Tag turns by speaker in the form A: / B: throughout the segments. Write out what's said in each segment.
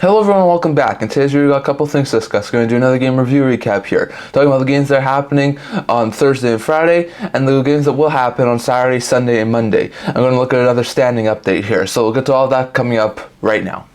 A: Hello everyone, welcome back. In today's video, we got a couple things to discuss. We're going to do another game review recap here. Talking about the games that are happening on Thursday and Friday, and the games that will happen on Saturday, Sunday, and Monday. I'm going to look at another standing update here. So we'll get to all that coming up right now.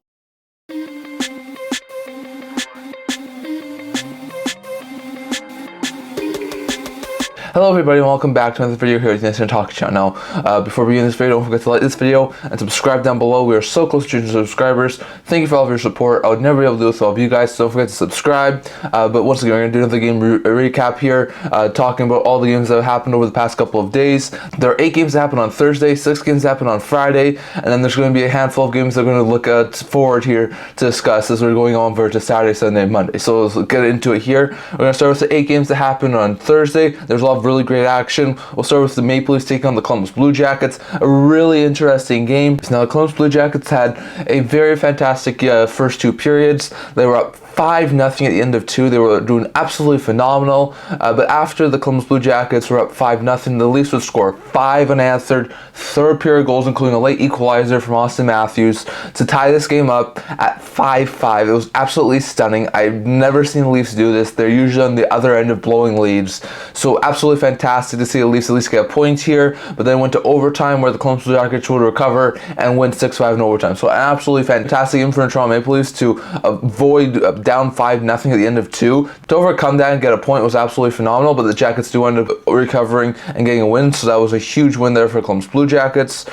A: Hello everybody and welcome back to another video here at the Instant Talk Channel. Before we begin this video, don't forget to like this video and subscribe down below. We are so close to 200 subscribers. Thank you for all of your support. I would never be able to do this without you guys, so don't forget to subscribe. But once again, we're going to do another game recap here, talking about all the games that have happened over the past couple of days. There are 8 games that happened on Thursday, 6 games that happened on Friday, and then there's going to be a handful of games that we're going to look at forward here to discuss as we're going on to Saturday, Sunday, and Monday. So let's get into it here. We're going to start with the 8 games that happened on Thursday. There's a lot of really great action. We'll start with the Maple Leafs taking on the Columbus Blue Jackets. A really interesting game. Now, the Columbus Blue Jackets had a very fantastic first 2 periods. They were up 5-0 at the end of 2. They were doing absolutely phenomenal. But after the Columbus Blue Jackets were up 5-0, the Leafs would score 5 unanswered third period goals, including a late equalizer from Austin Matthews, to tie this game up at 5-5. It was absolutely stunning. I've never seen the Leafs do this. They're usually on the other end of blowing leads. So absolutely fantastic to see the Leafs at least get a point here. But then went to overtime where the Columbus Blue Jackets would recover and win 6-5 in overtime. So an absolutely fantastic game for the Toronto Maple Leafs to avoid down 5-0 at the end of 2. To overcome that and get a point was absolutely phenomenal, but the Jackets do end up recovering and getting a win, so that was a huge win there for Columbus Blue Jackets.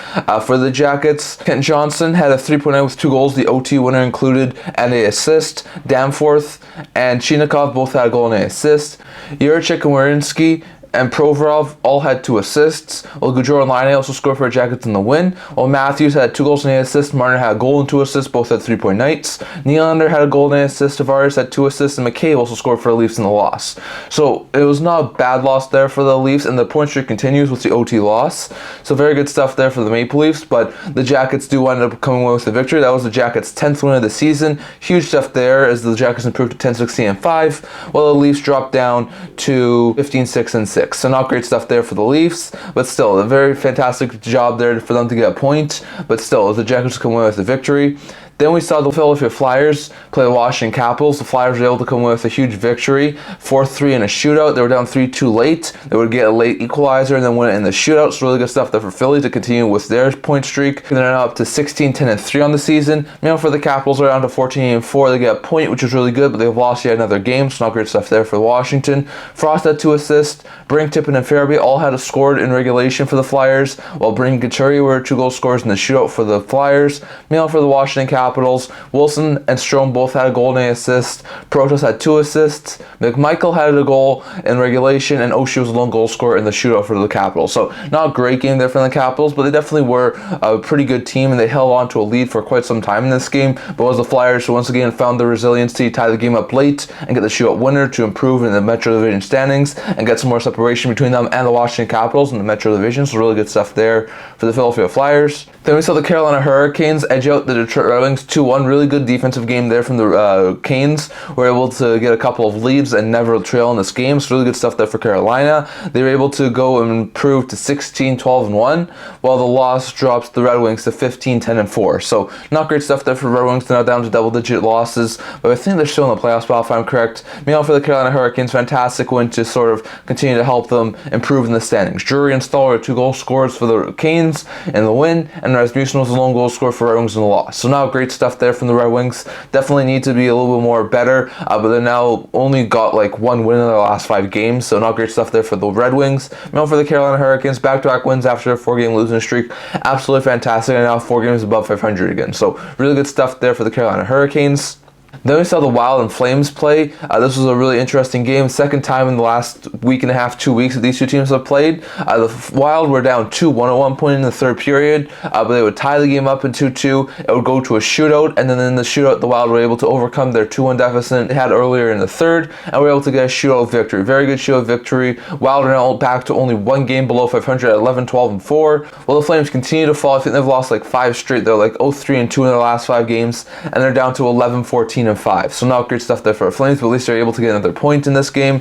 A: For the Jackets, Kent Johnson had a 3.9 with 2 goals, the OT winner included, and an assist. Danforth and Chinakhov both had a goal and an assist. Juracek and Werenski and Provorov all had 2 assists, while Gaudreau and Laine also scored for the Jackets in the win, while Matthews had 2 goals and an assist. Marner had a goal and 2 assists, both had 3-point nights. Nylander had a goal and an assist. Tavares had 2 assists, and McCabe also scored for the Leafs in the loss. So it was not a bad loss there for the Leafs, and the point streak continues with the OT loss. So very good stuff there for the Maple Leafs, but the Jackets do end up coming away with the victory. That was the Jackets' 10th win of the season. Huge stuff there as the Jackets improved to 10-16-5, while the Leafs dropped down to 15-6-6. So not great stuff there for the Leafs, but still a very fantastic job there for them to get a point. But still, the Jackets come away with the victory. Then we saw the Philadelphia Flyers play the Washington Capitals. The Flyers were able to come away with a huge victory, 4-3 in a shootout. They were down 3-2 late. They would get a late equalizer and then win it in the shootout. So really good stuff there for Philly to continue with their point streak. And they're now up to 16-10-3 on the season. Meanwhile, for the Capitals, they're down to 14-4. They get a point, which is really good, but they've lost yet another game. So not great stuff there for Washington. Frost had 2 assists. Brink, Tippin, and Farabee all had a scored in regulation for the Flyers, while Brink and Couturier were 2 goal scorers in the shootout for the Flyers. Meanwhile, for the Washington Capitals, Wilson and Strome both had a goal and an assist. Protas had 2 assists. McMichael had a goal in regulation, and Oshie was a lone goal scorer in the shootout for the Capitals. So not a great game there for the Capitals, but they definitely were a pretty good team, and they held on to a lead for quite some time in this game. But it was the Flyers who once again found the resiliency to tie the game up late and get the shootout winner to improve in the Metro Division standings and get some more separation between them and the Washington Capitals in the Metro Division. So really good stuff there for the Philadelphia Flyers. Then we saw the Carolina Hurricanes edge out the Detroit Red Wings 2-1. Really good defensive game there from the Canes. Were able to get a couple of leads and never trail in this game. So really good stuff there for Carolina. They were able to go and improve to 16-12-1, while the loss drops the Red Wings to 15-10-4. So not great stuff there for the Red Wings. They're now down to double-digit losses, but I think they're still in the playoff spot if I'm correct. Meanwhile, for the Carolina Hurricanes, fantastic win to sort of continue to help them improve in the standings. Drury and Stahl are 2 goal scorers for the Canes in the win, and Rasmussen was a lone goal scorer for Red Wings in the loss. So now great stuff there from the Red Wings. Definitely need to be a little bit more better, but they now only got like 1 win in their last 5 games, so not great stuff there for the Red Wings. Meanwhile, for the Carolina Hurricanes, back-to-back wins after a 4-game losing streak. Absolutely fantastic, and now 4 games above 500 again. So really good stuff there for the Carolina Hurricanes. Then we saw the Wild and Flames play. This was a really interesting game. Second time in the last week and a half, 2 weeks that these 2 teams have played. The Wild were down 2-1 at one point in the 3rd period, but they would tie the game up in 2-2. It would go to a shootout, and then in the shootout, the Wild were able to overcome their 2-1 deficit they had earlier in the 3rd, and were able to get a shootout victory. Very good shootout victory. Wild are now back to only 1 game below 500 at 11-12-4. While the Flames continue to fall, I think they've lost like 5 straight. They're like 0-3-2 in their last 5 games, and they're down to 11-14 and 5. So not great stuff there for the Flames, but at least they're able to get another point in this game.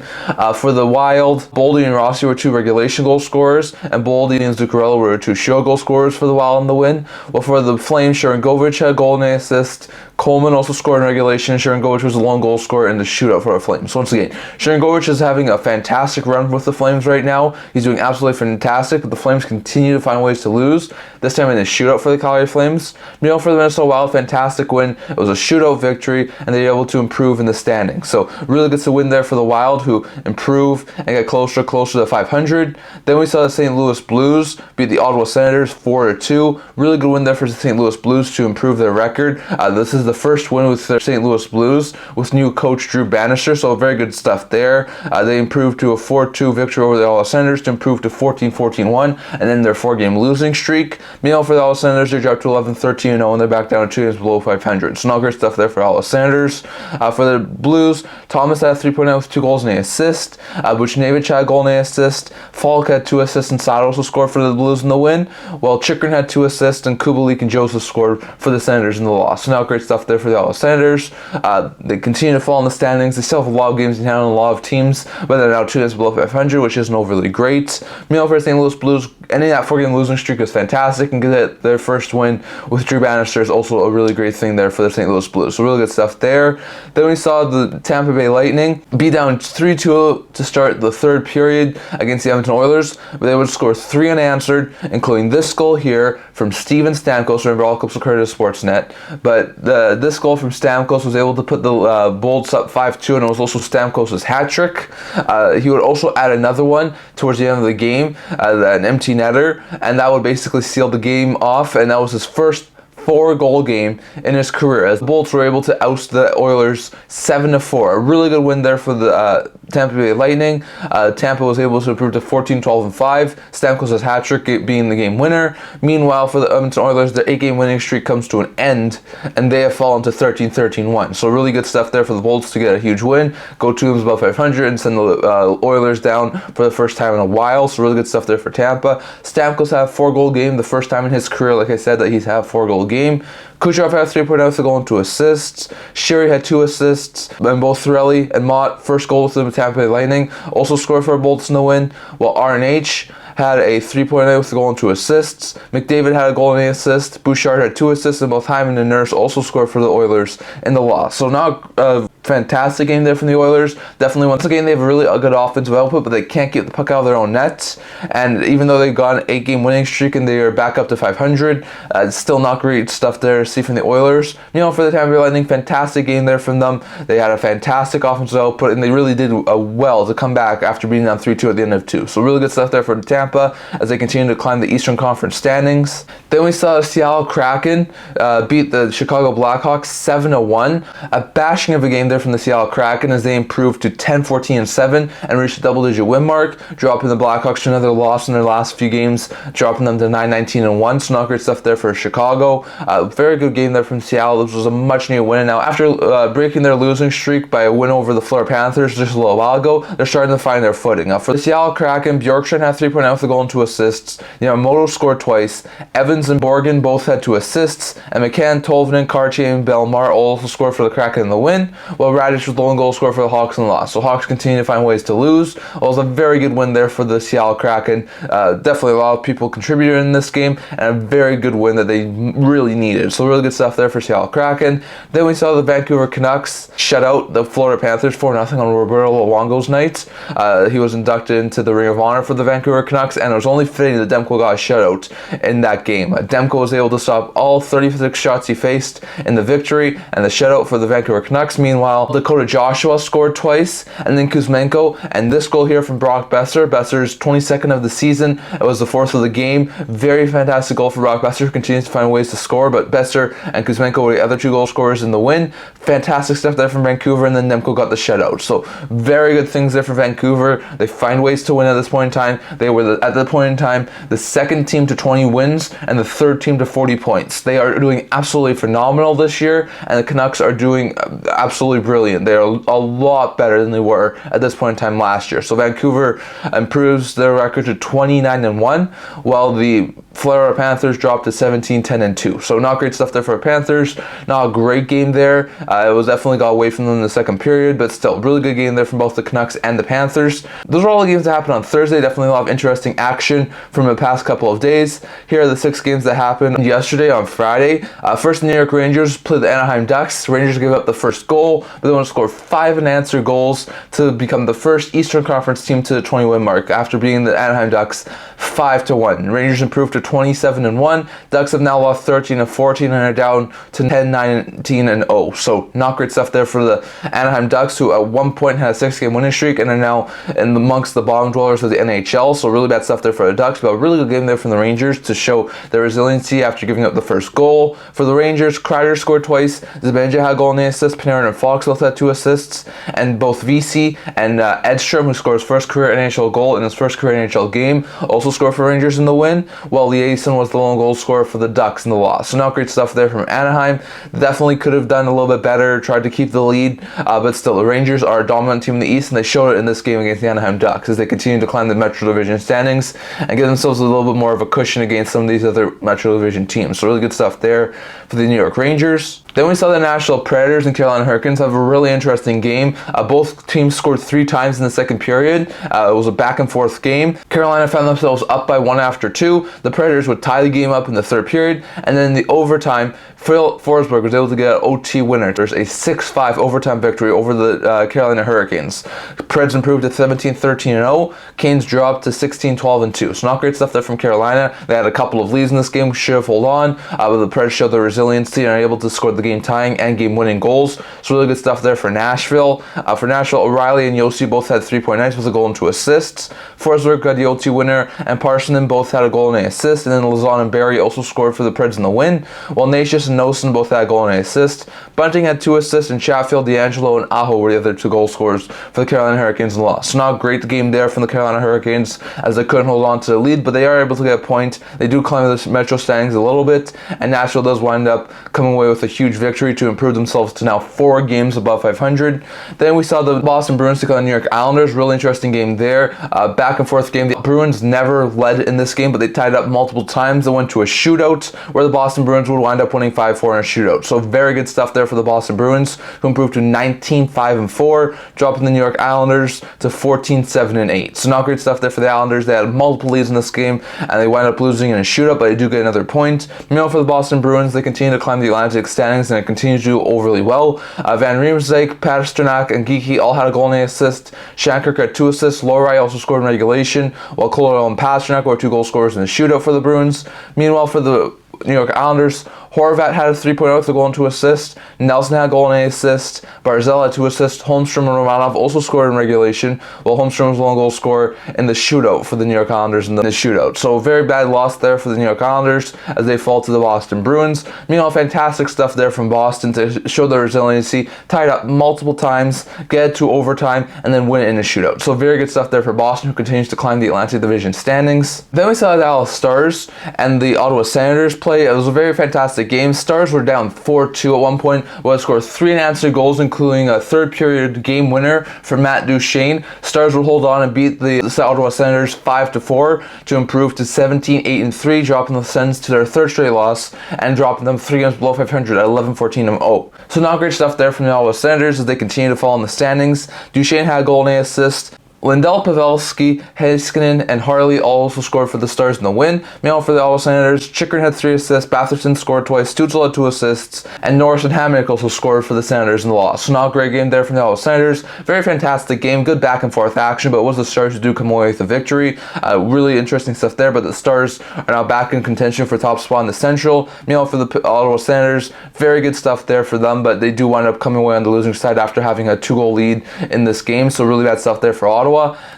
A: For the Wild, Boldy and Rossi were 2 regulation goal scorers, and Boldy and Zuccarello were 2 show goal scorers for the Wild in the win. While for the Flames, Sharangovich had a goal and an assist. Coleman also scored in regulation. Sharangovich was a lone goal scorer in the shootout for the Flames. So once again, Sharangovich is having a fantastic run with the Flames right now. He's doing absolutely fantastic, but the Flames continue to find ways to lose, this time in the shootout for the Calgary Flames. Meanwhile, for the Minnesota Wild, fantastic win. It was a shootout victory, and they were able to improve in the standings. So really good to win there for the Wild, who improve and get closer to 500. Then we saw the St. Louis Blues beat the Ottawa Senators 4-2. Really good win there for the St. Louis Blues to improve their record. This is the first win with the St. Louis Blues with new coach Drew Bannister, so very good stuff there. They improved to a 4-2 victory over the Ottawa Senators to improve to 14-14-1, and then their 4-game losing streak. Meanwhile, for the Ottawa Senators, they dropped to 11-13-0, and they're back down to 2 games below 500. So not great stuff there for Ottawa Senators. For the Blues, Thomas had a 3.0 with 2 goals and an assist. Buchnevich had a goal and an assist. Falk had 2 assists, and Saad also scored for the Blues in the win, while Chychrun had 2 assists, and Kubalik and Joseph scored for the Senators in the loss. So now great stuff there for the Ottawa Senators. They continue to fall in the standings. They still have a lot of games in hand on a lot of teams, but they're now 2 games below 500, which isn't overly great. Meanwhile, for the St. Louis Blues, ending that 4-game losing streak is fantastic, and get their first win with Drew Bannister is also a really great thing there for the St. Louis Blues. So really good stuff there. Then we saw the Tampa Bay Lightning be down 3-2 to start the third period against the Edmonton Oilers, but they would score 3 unanswered, including this goal here from Steven Stamkos. Remember, all clips will credit to Sportsnet, but this goal from Stamkos was able to put the Bolts up 5-2, and it was also Stamkos' hat trick. He would also add another one towards the end of the game, an empty netter, and that would basically seal the game off, and that was his first 4-goal game in his career, as the Bolts were able to oust the Oilers 7-4. A really good win there for the Tampa Bay Lightning. Tampa was able to improve to 14-12-5. Stamkos' hat trick being the game winner. Meanwhile, for the Edmonton Oilers, their 8-game winning streak comes to an end, and they have fallen to 13-13-1. So really good stuff there for the Bolts to get a huge win, go 2 games above 500, and send the Oilers down for the first time in a while. So really good stuff there for Tampa. Stamkos had a 4-goal game, the first time in his career, like I said, that he's had a 4-goal game. Kucherov had 3.0 with a goal and 2 assists. Sherry had 2 assists, and both Thorelli and Mott, first goal with the Tampa Bay Lightning, also scored for Bolts in the win, while RNH had a 3.0 with a goal and 2 assists. McDavid had a goal and an assist. Bouchard had 2 assists, and both Hyman and Nurse also scored for the Oilers in the loss. So now a fantastic game there from the Oilers. Definitely once again, they have a really good offensive output, but they can't get the puck out of their own nets. And even though they got an 8-game winning streak and they are back up to 500, it's still not great stuff there to see from the Oilers. You know, for the Tampa Bay Lightning, fantastic game there from them. They had a fantastic offensive output, and they really did well to come back after being down 3-2 at the end of 2. So really good stuff there for Tampa as they continue to climb the Eastern Conference standings. Then we saw the Seattle Kraken beat the Chicago Blackhawks 7-1. A bashing of a game there from the Seattle Kraken as they improved to 10-14-7 and reached a double-digit win mark, dropping the Blackhawks to another loss in their last few games, dropping them to 9-19-1. So not great stuff there for Chicago. Very good game there from Seattle. This was a much-needed win. And now, after breaking their losing streak by a win over the Florida Panthers just a little while ago, they're starting to find their footing. For the Seattle Kraken, Bjorkstrand had 3.0 with a goal and 2 assists. Yamamoto scored twice. Evans and Borgen both had 2 assists, and McCann, Tolvanen, Cartier, and Bellemare also scored for the Kraken in the win, while Radic with the lone goal scored for the Hawks in the loss. So Hawks continue to find ways to lose. It was a very good win there for the Seattle Kraken. Definitely a lot of people contributed in this game, and a very good win that they really needed. So really good stuff there for Seattle Kraken. Then we saw the Vancouver Canucks shut out the Florida Panthers 4-0 on Roberto Luongo's night. He was inducted into the Ring of Honor for the Vancouver Canucks, and it was only fitting that Demko got a shutout in that game. Demko was able to stop all 36 shots he faced in the victory and the shutout for the Vancouver Canucks. Meanwhile, Dakota Joshua scored twice, and then Kuzmenko, and this goal here from Brock Besser. Besser's 22nd of the season. It was the 4th of the game. Very fantastic goal for Brock Besser, who continues to find ways to score, but Besser and Kuzmenko were the other 2 goal scorers in the win. Fantastic stuff there from Vancouver, and then Demko got the shutout. So very good things there for Vancouver. They find ways to win at this point in time. They were, at that point in time, the second team to 20 wins and the third team to 40 points. They are doing absolutely phenomenal this year, and the Canucks are doing absolutely brilliant. They are a lot better than they were at this point in time last year. So Vancouver improves their record to 29-1, while the Florida Panthers dropped to 17-10-2. So not great stuff there for the Panthers. Not a great game there. It was definitely got away from them in the second period, but still, really good game there from both the Canucks and the Panthers. Those are all the games that happened on Thursday. Definitely a lot of interesting action from the past couple of days. Here are the 6 games that happened yesterday on Friday. First, the New York Rangers played the Anaheim Ducks. Rangers gave up the first goal, but they want to score 5 unanswered goals to become the first Eastern Conference team to the 20-win mark after beating the Anaheim Ducks 5-1. Rangers improved to 27-1. Ducks have now lost 13-14 and are down to 10-19-0. So not great stuff there for the Anaheim Ducks, who at one point had a 6-game winning streak and are now amongst the bottom dwellers of the NHL. So really bad stuff there for the Ducks, but a really good game there from the Rangers to show their resiliency after giving up the first goal. For the Rangers, Kreider scored twice, Zibanejad had a goal and an assist, Panarin and Fox both had 2 assists, and both VC and Edstrom, who scored his first career NHL goal in his first career NHL game, also scored for Rangers in the win, while Liason was the lone goal scorer for the Ducks in the loss. So not great stuff there from Anaheim. Definitely could have done a little bit better, tried to keep the lead, but still, the Rangers are a dominant team in the East, and they showed it in this game against the Anaheim Ducks as they continue to climb the Metro Division standings and give themselves a little bit more of a cushion against some of these other Metro Division teams. So really good stuff there for the New York Rangers. Then we saw the Nashville Predators and Carolina Hurricanes have a really interesting game. Both teams scored 3 times in the second period. It was a back and forth game. Carolina found themselves up by 1 after 2. The Predators would tie the game up in the third period, and then in the overtime, Phil Forsberg was able to get an OT winner. There's a 6-5 overtime victory over the Carolina Hurricanes. Preds improved to 17-13-0. Canes dropped to 16-12-2. So not great stuff there from Carolina. They had a couple of leads in this game, should have held on, but the Preds showed their resiliency and are able to score the game tying and game winning goals. So really good stuff there for Nashville. For Nashville, O'Reilly and Yossi both had 3-point nights with a goal and 2 assists. Forsberg got the OT winner, and Parsonen both had a goal and an assist, and then Lazon and Barry also scored for the Preds in the win, while Nashis and Nosen both had a goal and an assist. Bunting had 2 assists, and Chatfield, D'Angelo, and Aho were the other 2 goal scorers for the Carolina Hurricanes in the loss. So not a great game there from the Carolina Hurricanes as they couldn't hold on to the lead, but they are able to get a point. They do climb the Metro standings a little bit, and Nashville does wind up coming away with a huge victory to improve themselves to now 4 games above 500. Then we saw the Boston Bruins take on the New York Islanders. Really interesting game there. Back and forth game. The Bruins never led in this game, but they tied up multiple times. They went to a shootout where the Boston Bruins would wind up winning 5-4 in a shootout. So very good stuff there for the Boston Bruins, who improved to 19-5-4, dropping the New York Islanders to 14-7-8. So not great stuff there for the Islanders. They had multiple leads in this game, and they wind up losing in a shootout, but they do get another point. Meanwhile, for the Boston Bruins, they continue to climb the Atlantic standings, and it continues to do overly well. Van Riemsdyk, Pasternak, and Geeky all had a goal and an assist. Shankirk had 2 assists. Lohrei also scored in regulation, while Colorado and Pasternak were 2 goal scorers in the shootout for the Bruins. Meanwhile, for the New York Islanders, Horvat had a 3-point with a goal and 2 assists. Nelson had a goal and an assist. Barzal had 2 assists. Holmstrom and Romanov also scored in regulation, while Holmstrom was the lone goal scorer in the shootout for the New York Islanders in the shootout. So very bad loss there for the New York Islanders as they fall to the Boston Bruins. Meanwhile, fantastic stuff there from Boston to show their resiliency. Tied up multiple times, get it to overtime, and then win it in a shootout. So very good stuff there for Boston, who continues to climb the Atlantic Division standings. Then we saw the Dallas Stars and the Ottawa Senators play. It was a very fantastic game. Stars were down 4-2 at one point, but scored 3 unanswered goals, including a third period game winner for Matt Duchene. Stars would hold on and beat the Ottawa Senators 5-4 to improve to 17-8-3, dropping the Sens to their 3rd straight loss and dropping them 3 games below 500 at 11-14-0. So not great stuff there from the Ottawa Senators as they continue to fall in the standings. Duchene had a goal and an assist. Lindell, Pavelski, Heiskanen, and Harley also scored for the Stars in the win. Meanwhile, for the Ottawa Senators, Chychrun had 3 assists, Batherson scored twice, Stützle had 2 assists, and Norris and Hamonic also scored for the Senators in the loss. So not a great game there from the Ottawa Senators. Very fantastic game, good back and forth action, but it was the Stars who do come away with the victory. Really interesting stuff there, but the Stars are now back in contention for top spot in the Central. Meanwhile, for the Ottawa Senators, very good stuff there for them, but they do wind up coming away on the losing side after having a 2-goal lead in this game, so really bad stuff there for Ottawa.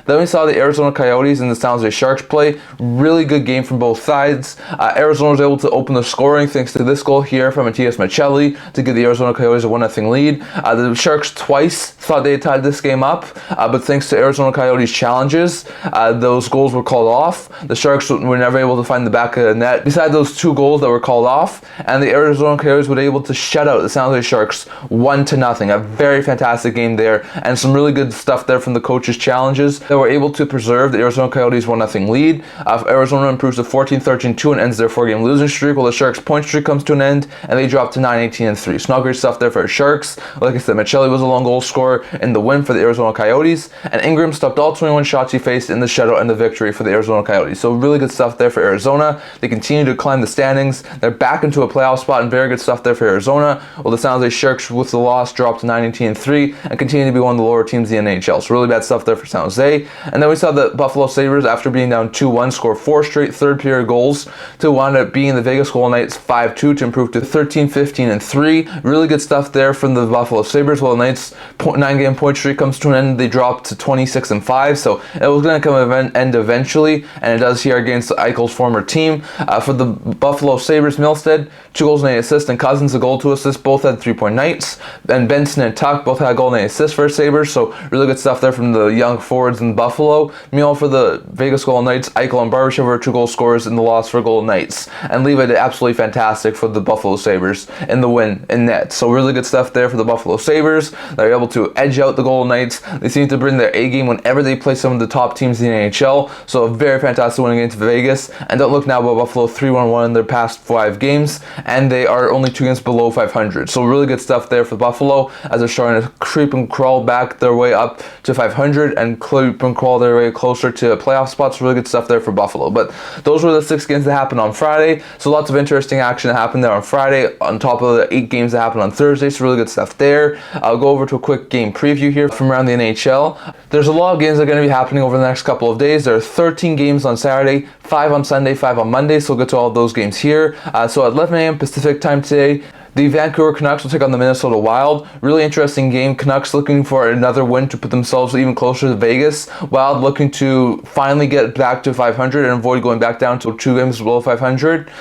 A: Then we saw the Arizona Coyotes and the San Jose Sharks play. Really good game from both sides. Arizona was able to open the scoring thanks to this goal here from Matias Maccelli to give the Arizona Coyotes a 1-0 lead. The Sharks twice thought they had tied this game up, but thanks to Arizona Coyotes' challenges, those goals were called off. The Sharks were never able to find the back of the net beside those 2 goals that were called off, and the Arizona Coyotes were able to shut out the San Jose Sharks 1-0. A very fantastic game there, and some really good stuff there from the coach's challenge challenges. They were able to preserve the Arizona Coyotes 1-0 lead. Arizona improves to 14-13-2 and ends their 4-game losing streak, while the Sharks' point streak comes to an end, and they drop to 9-18-3. So not great stuff there for the Sharks. Like I said, Michelli was a lone goal scorer in the win for the Arizona Coyotes, and Ingram stopped all 21 shots he faced in the shutout and the victory for the Arizona Coyotes. So really good stuff there for Arizona. They continue to climb the standings. They're back into a playoff spot, and very good stuff there for Arizona. Well, the San Jose Sharks, with the loss, dropped to 9-18-3 and continue to be one of the lower teams in the NHL. So really bad stuff there for San Jose. And then we saw the Buffalo Sabres, after being down 2-1, score 4 straight third-period goals to wind up beating the Vegas Golden Knights 5-2 to improve to 13-15-3. Really good stuff there from the Buffalo Sabres. While the Knights' 9-game point streak comes to an end, they dropped to 26-5. So it was going to come to an end eventually, and it does here against Eichel's former team. For the Buffalo Sabres, Milstead, 2 goals and 8 assists, and Cousins, a goal, 2 assists, both had 3-point nights. And Benson and Tuck both had a goal and 8 assists for Sabres. So really good stuff there from the young forwards in Buffalo. Meanwhile, for the Vegas Golden Knights, Eichel and Barbashev were 2 goal scorers in the loss for Golden Knights. And Levi did absolutely fantastic for the Buffalo Sabres in the win in net. So really good stuff there for the Buffalo Sabres. They're able to edge out the Golden Knights. They seem to bring their A game whenever they play some of the top teams in the NHL. So a very fantastic win against Vegas. And don't look now about Buffalo 3-1-1 in their past 5 games. And they are only 2 games below 500. So really good stuff there for Buffalo, as they're starting to creep and crawl back their way up to 500 and creep and crawl their way closer to playoff spots. Really good stuff there for Buffalo. But those were the 6 games that happened on Friday. So lots of interesting action that happened there on Friday, on top of the 8 games that happened on Thursday. So really good stuff there. I'll go over to a quick game preview here from around the NHL. There's a lot of games that are going to be happening over the next couple of days. There are 13 games on Saturday, 5 on Sunday, 5 on Monday. So we'll get to all of those games here. So at 11 a.m. Pacific time today, the Vancouver Canucks will take on the Minnesota Wild. Really interesting game. Canucks looking for another win to put themselves even closer to Vegas. Wild looking to finally get back to 500 and avoid going back down to 2 games below 500.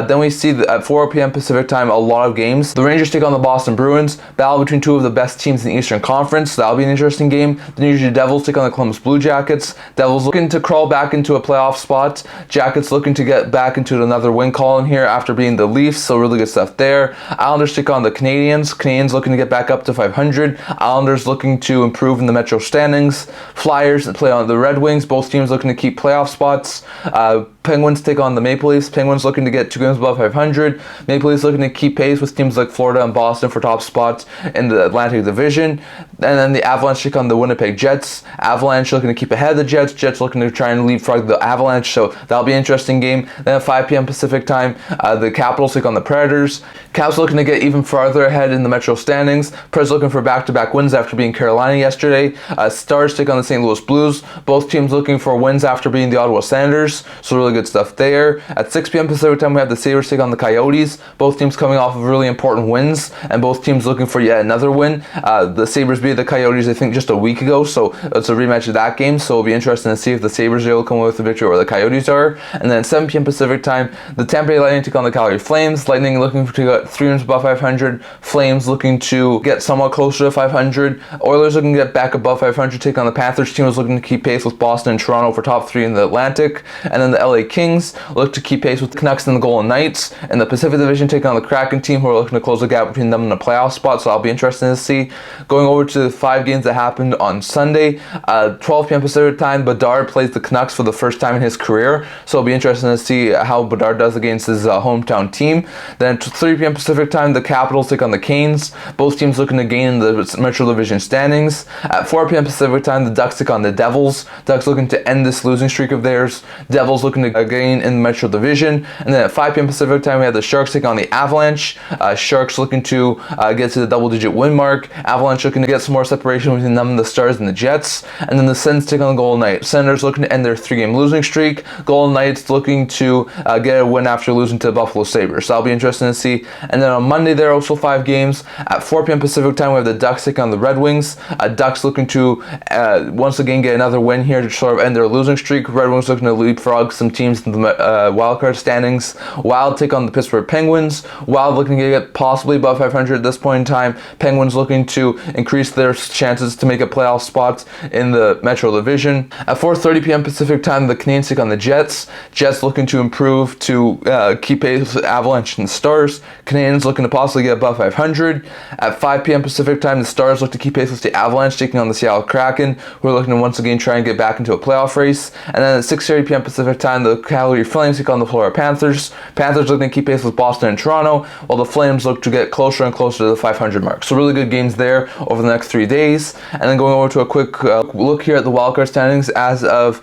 A: Then we see at 4 p.m. Pacific time, a lot of games. The Rangers take on the Boston Bruins. Battle between 2 of the best teams in the Eastern Conference. That'll be an interesting game. The New Jersey Devils take on the Columbus Blue Jackets. Devils looking to crawl back into a playoff spot. Jackets looking to get back into another win column here after beating the Leafs. So really good stuff there. Islanders take on the Canadiens. Canadiens looking to get back up to 500. Islanders looking to improve in the Metro standings. Flyers play on the Red Wings. Both teams looking to keep playoff spots. Penguins take on the Maple Leafs. Penguins looking to get 2 games above 500. Maple Leafs looking to keep pace with teams like Florida and Boston for top spots in the Atlantic Division. And then the Avalanche take on the Winnipeg Jets. Avalanche looking to keep ahead of the Jets. Jets looking to try and leapfrog the Avalanche. So that'll be an interesting game. Then at 5 p.m. Pacific time, the Capitals take on the Predators. Caps looking to get even farther ahead in the Metro standings. Preds looking for back-to-back wins after beating Carolina yesterday. Stars take on the St. Louis Blues. Both teams looking for wins after beating the Ottawa Senators. So really good stuff there. At 6 p.m. Pacific time, we have the Sabres take on the Coyotes. Both teams coming off of really important wins, and both teams looking for yet another win. The Sabres beat the Coyotes, I think, just a week ago, so it's a rematch of that game. So it'll be interesting to see if the Sabres are able to come away with the victory or the Coyotes are. And then at 7 p.m. Pacific time, the Tampa Bay Lightning take on the Calgary Flames. Lightning looking to get 3 games above 500. Flames looking to get somewhat closer to 500. Oilers looking to get back above 500, take on the Panthers. Team is looking to keep pace with Boston and Toronto for top 3 in the Atlantic. And then the LA Kings look to keep pace with the Canucks and the Golden Knights. And the Pacific Division taking on the Kraken team, who are looking to close the gap between them and the playoff spot. So that'll be interesting to see. Going over to the 5 games that happened on Sunday, 12 p.m. Pacific time, Bedard plays the Canucks for the first time in his career. So it'll be interesting to see how Bedard does against his hometown team. Then at 3 p.m. Pacific time, the Capitals take on the Canes. Both teams looking to gain in the Metro Division standings. At 4 p.m. Pacific time, the Ducks take on the Devils. Ducks looking to end this losing streak of theirs. Devils looking to gain in the Metro Division. And then at 5 p.m. Pacific time, we have the Sharks take on the Avalanche. Sharks looking to get to the double-digit win mark. Avalanche looking to get some more separation between them and the Stars and the Jets. And then the Sens take on the Golden Knights. Senators looking to end their 3-game losing streak. Golden Knights looking to get a win after losing to the Buffalo Sabres. So that'll be interesting to see. And then on Monday, there are also 5 games. At 4 p.m. Pacific time, we have the Ducks take on the Red Wings. Ducks looking to once again get another win here to sort of end their losing streak. Red Wings looking to leapfrog some teams in the wildcard standings. Wild take on the Pittsburgh Penguins. Wild looking to get possibly above 500 at this point in time. Penguins looking to increase their chances to make a playoff spot in the Metro Division. At 4:30 p.m. Pacific time, the Canadiens take on the Jets. Jets looking to improve to keep pace with Avalanche and the Stars. Canadiens looking to possibly get above 500. At 5 p.m. Pacific time, the Stars look to keep pace with the Avalanche, taking on the Seattle Kraken, who are looking to once again try and get back into a playoff race. And then at 6:30 p.m. Pacific time, the Calgary Flames take on the Florida Panthers. Panthers looking to keep pace with Boston and Toronto, while the Flames look to get closer and closer to the 500 mark. So really good games there over the next 3 days. And then going over to a quick look here at the wildcard standings as of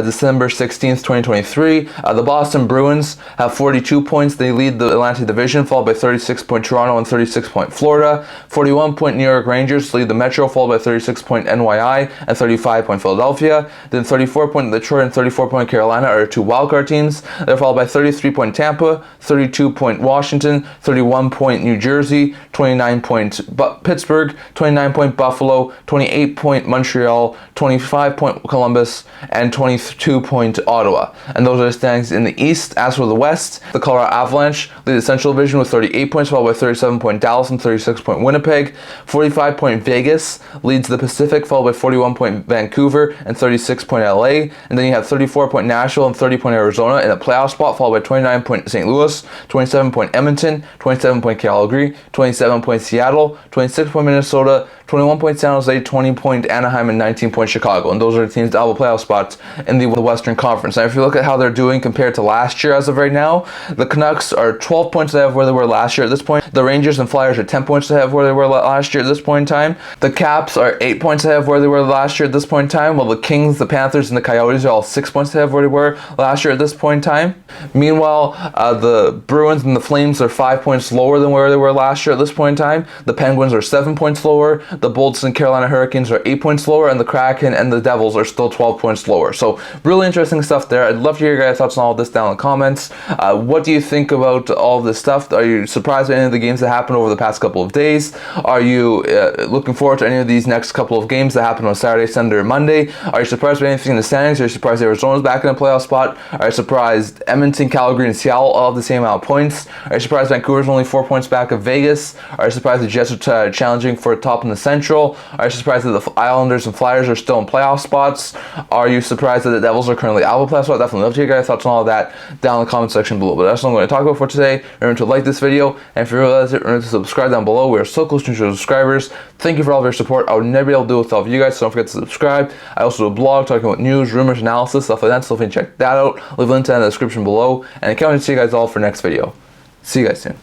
A: December 16th, 2023. The Boston Bruins have 42 points. They lead the Atlantic Division, followed by 36-point Toronto and 36-point Florida. 41-point New York Rangers lead the Metro, followed by 36-point NYR and 35-point Philadelphia. Then 34-point Detroit and 34-point Carolina are two wildcard teams. They're followed by 33-point Tampa, 32-point Washington, 31-point New Jersey, 29-point Pittsburgh, 29-point Buffalo, 28-point Montreal, 25-point Columbus, and 22-point Ottawa. And those are the standings in the East. As for the West, the Colorado Avalanche lead the Central Division with 38 points, followed by 37-point Dallas and 36-point Winnipeg. 45-point Vegas leads the Pacific, followed by 41-point Vancouver and 36-point LA. And then you have 34-point Nashville and 30-point Arizona in a playoff spot, followed by 29-point St. Louis, 27-point Edmonton, 27-point Calgary, 27-point Seattle, 26-point Minnesota, 21-point San Jose, 20-point Anaheim, and 19-point Chicago. And those are the teams that have a playoff spot in the Western Conference. Now, if you look at how they're doing compared to last year as of right now, the Canucks are 12 points ahead of where they were last year at this point. The Rangers and Flyers are 10 points ahead of where they were last year at this point in time. The Caps are 8 points ahead of where they were last year at this point in time, while the Kings, the Panthers, and the Coyotes are all 6 points ahead of where they were last year at this point in time. Meanwhile, the Bruins and the Flames are 5 points lower than where they were last year at this point in time. The Penguins are 7 points lower. The Bolts and Carolina Hurricanes are 8 points lower, and the Kraken and the Devils are still 12 points lower. So really interesting stuff there. I'd love to hear your guys' thoughts on all this down in the comments. What do you think about all of this stuff? Are you surprised by any of the games that happened over the past couple of days? Are you looking forward to any of these next couple of games that happen on Saturday, Sunday, or Monday? Are you surprised by anything in the standings? Are you surprised Arizona's back in a playoff spot? Are you surprised Edmonton, Calgary, and Seattle all have the same amount of points? Are you surprised Vancouver's only 4 points back of Vegas? Are you surprised the Jets are challenging for a top in the Central? Are you surprised that the Islanders and Flyers are still in playoff spots? Are you surprised that the Devils are currently out of a playoff spot? Definitely love to hear your guys' thoughts on all of that down in the comment section below. But that's what I'm going to talk about for today. Remember to like this video, and if you realize it, remember to subscribe down below. We are so close to 200 subscribers. Thank you for all of your support. I would never be able to do it without you guys, so don't forget to subscribe. I also do a blog talking about news, rumors, analysis, stuff like that, so if you can check that out, leave a link to that in the description below. And I can't wait to see you guys all for next video. See you guys soon.